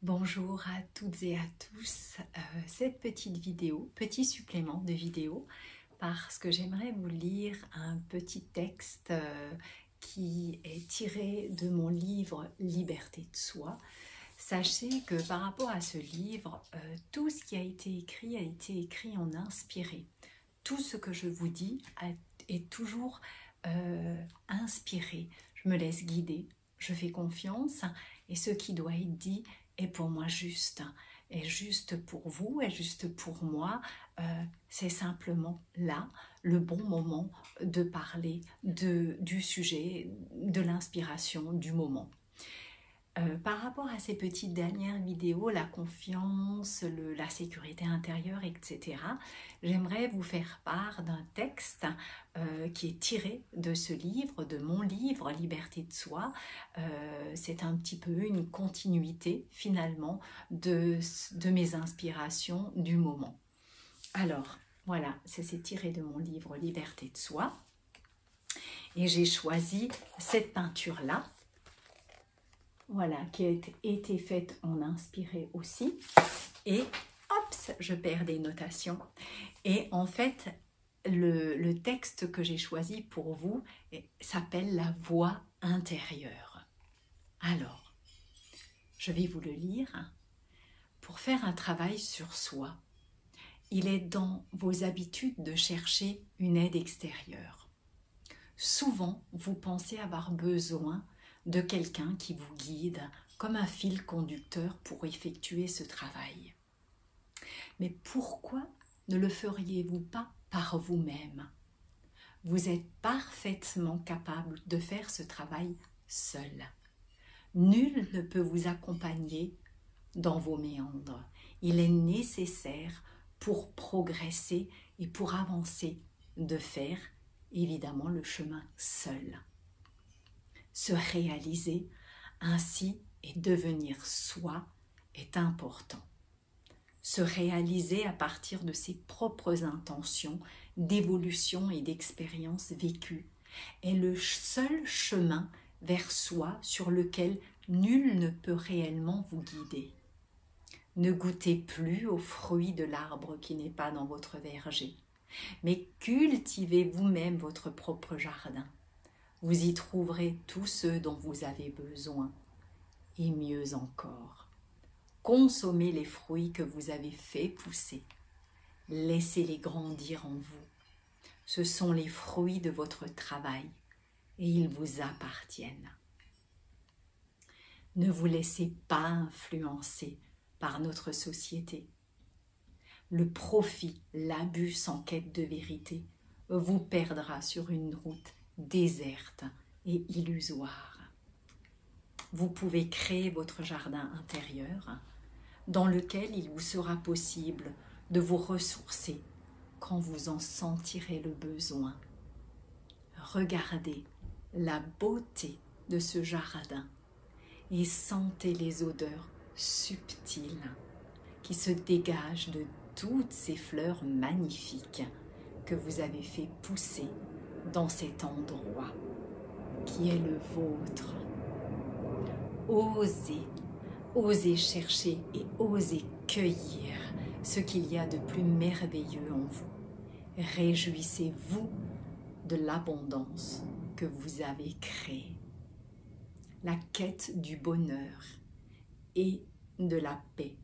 Bonjour à toutes et à tous, cette petite vidéo, petit supplément de vidéo, parce que j'aimerais vous lire un petit texte qui est tiré de mon livre Liberté de soi. Sachez que par rapport à ce livre, tout ce qui a été écrit en inspiré. Tout ce que je vous dis est toujours inspiré. Je me laisse guider, je fais confiance et ce qui doit être dit est pour moi juste, est juste pour vous, est juste pour moi. C'est simplement là le bon moment de parler du sujet, de l'inspiration du moment. Par rapport à ces petites dernières vidéos, la confiance, la sécurité intérieure, etc., j'aimerais vous faire part d'un texte qui est tiré de ce livre, de mon livre Liberté de soi. C'est un petit peu une continuité finalement de mes inspirations du moment. Alors, voilà, c'est tiré de mon livre Liberté de soi. Et j'ai choisi cette peinture-là. Voilà, qui a été faite en inspiré aussi. Et hop, je perds des notations. Et en fait, le texte que j'ai choisi pour vous s'appelle La voix intérieure. Alors, je vais vous le lire. Pour faire un travail sur soi, il est dans vos habitudes de chercher une aide extérieure. Souvent, vous pensez avoir besoin de quelqu'un qui vous guide comme un fil conducteur pour effectuer ce travail. Mais pourquoi ne le feriez-vous pas par vous-même? Vous êtes parfaitement capable de faire ce travail seul. Nul ne peut vous accompagner dans vos méandres. Il est nécessaire pour progresser et pour avancer de faire évidemment le chemin seul. Se réaliser ainsi et devenir soi est important. Se réaliser à partir de ses propres intentions d'évolution et d'expériences vécues est le seul chemin vers soi sur lequel nul ne peut réellement vous guider. Ne goûtez plus aux fruits de l'arbre qui n'est pas dans votre verger, mais cultivez vous-même votre propre jardin. Vous y trouverez tous ceux dont vous avez besoin, et mieux encore. Consommez les fruits que vous avez fait pousser. Laissez-les grandir en vous. Ce sont les fruits de votre travail, et ils vous appartiennent. Ne vous laissez pas influencer par notre société. Le profit, l'abus sans quête de vérité vous perdra sur une route déserte et illusoire. Vous pouvez créer votre jardin intérieur dans lequel il vous sera possible de vous ressourcer quand vous en sentirez le besoin. Regardez la beauté de ce jardin et sentez les odeurs subtiles qui se dégagent de toutes ces fleurs magnifiques que vous avez fait pousser dans cet endroit qui est le vôtre. Osez chercher et osez cueillir ce qu'il y a de plus merveilleux en vous. Réjouissez-vous de l'abondance que vous avez créée. La quête du bonheur et de la paix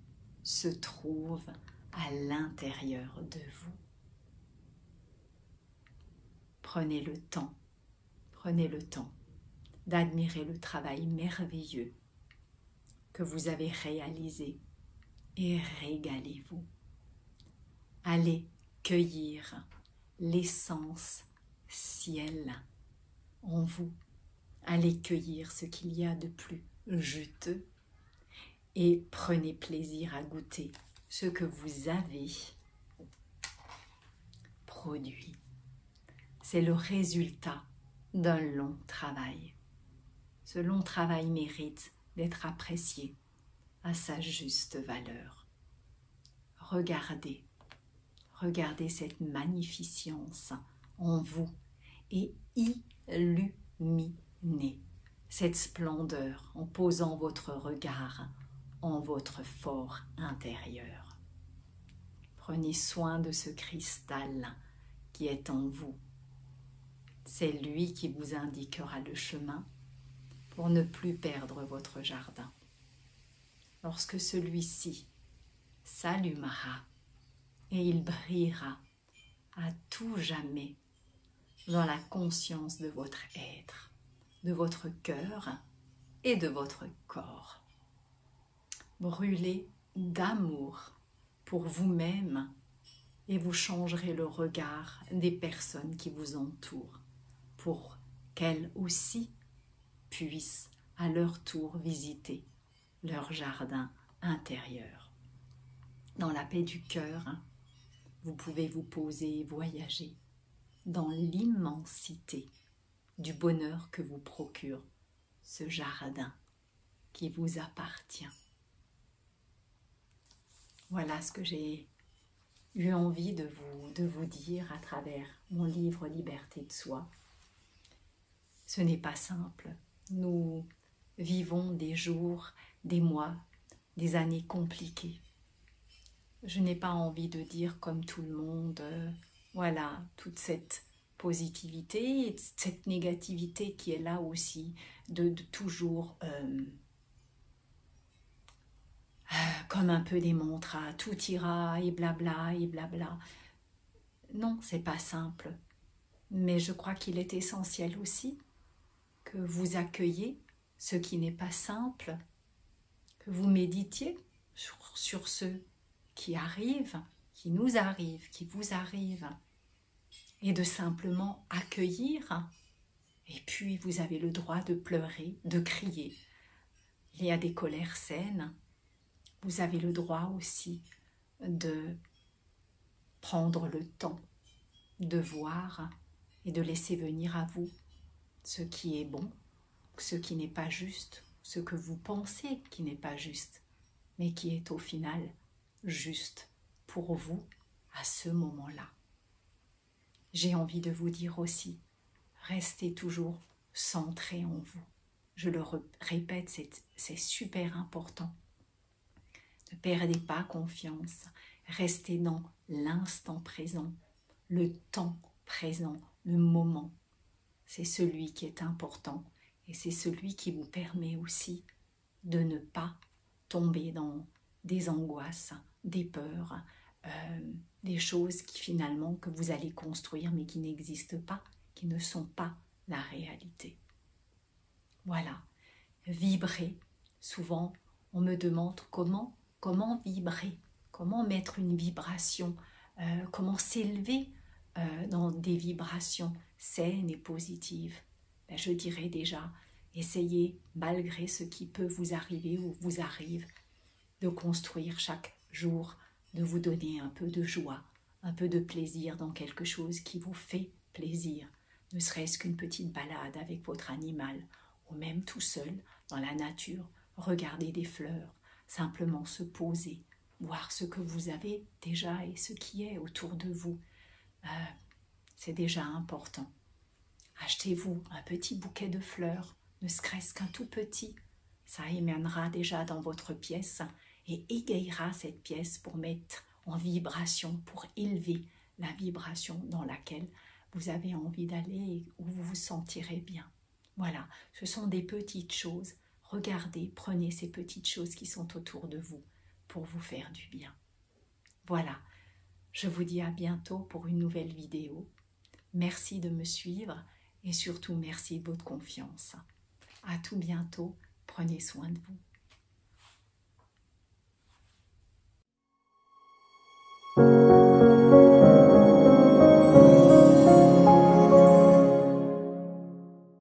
se trouve à l'intérieur de vous. Prenez le temps d'admirer le travail merveilleux que vous avez réalisé et régalez-vous. Allez cueillir l'essence ciel en vous. Allez cueillir ce qu'il y a de plus juteux et prenez plaisir à goûter ce que vous avez produit. C'est le résultat d'un long travail. Ce long travail mérite d'être apprécié à sa juste valeur. Regardez Regardez cette magnificence en vous et illuminez cette splendeur en posant votre regard en votre fort intérieur. Prenez soin de ce cristal qui est en vous. C'est lui qui vous indiquera le chemin pour ne plus perdre votre jardin. Lorsque celui-ci s'allumera et il brillera à tout jamais dans la conscience de votre être, de votre cœur et de votre corps. Brûlez d'amour pour vous-même et vous changerez le regard des personnes qui vous entourent pour qu'elles aussi puissent à leur tour visiter leur jardin intérieur. Dans la paix du cœur, vous pouvez vous poser et voyager dans l'immensité du bonheur que vous procure ce jardin qui vous appartient. Voilà ce que j'ai eu envie de vous dire à travers mon livre Liberté de soi. Ce n'est pas simple. Nous vivons des jours, des mois, des années compliquées. Je n'ai pas envie de dire comme tout le monde, voilà, toute cette positivité et cette négativité qui est là aussi, de toujours comme un peu des mantras, tout ira et blabla et blabla. Non, c'est pas simple. Mais je crois qu'il est essentiel aussi que vous accueilliez ce qui n'est pas simple, que vous méditiez sur ce qui arrive, qui nous arrive, qui vous arrive, et de simplement accueillir. Et puis vous avez le droit de pleurer, de crier. Il y a des colères saines. Vous avez le droit aussi de prendre le temps de voir et de laisser venir à vous ce qui est bon, ce qui n'est pas juste, ce que vous pensez qui n'est pas juste, mais qui est au final juste pour vous à ce moment-là. J'ai envie de vous dire aussi, restez toujours centré en vous. Je le répète, c'est super important. Ne perdez pas confiance, restez dans l'instant présent, le temps présent, le moment. C'est celui qui est important et c'est celui qui vous permet aussi de ne pas tomber dans des angoisses, des peurs, des choses qui finalement que vous allez construire mais qui n'existent pas, qui ne sont pas la réalité. Voilà, vibrer. Souvent, on me demande comment vibrer, comment mettre une vibration, comment s'élever dans des vibrations saines et positives. Ben, je dirais déjà, essayez, malgré ce qui peut vous arriver ou vous arrive, de construire chaque jour, de vous donner un peu de joie, un peu de plaisir dans quelque chose qui vous fait plaisir, ne serait-ce qu'une petite balade avec votre animal, ou même tout seul dans la nature, regarder des fleurs, simplement se poser, voir ce que vous avez déjà et ce qui est autour de vous. C'est déjà important. Achetez-vous un petit bouquet de fleurs, ne serait-ce qu'un tout petit. Ça émènera déjà dans votre pièce et égayera cette pièce pour mettre en vibration, pour élever la vibration dans laquelle vous avez envie d'aller et où vous vous sentirez bien. Voilà, ce sont des petites choses. Regardez, prenez ces petites choses qui sont autour de vous pour vous faire du bien. Voilà, je vous dis à bientôt pour une nouvelle vidéo. Merci de me suivre et surtout merci de votre confiance. À tout bientôt, prenez soin de vous.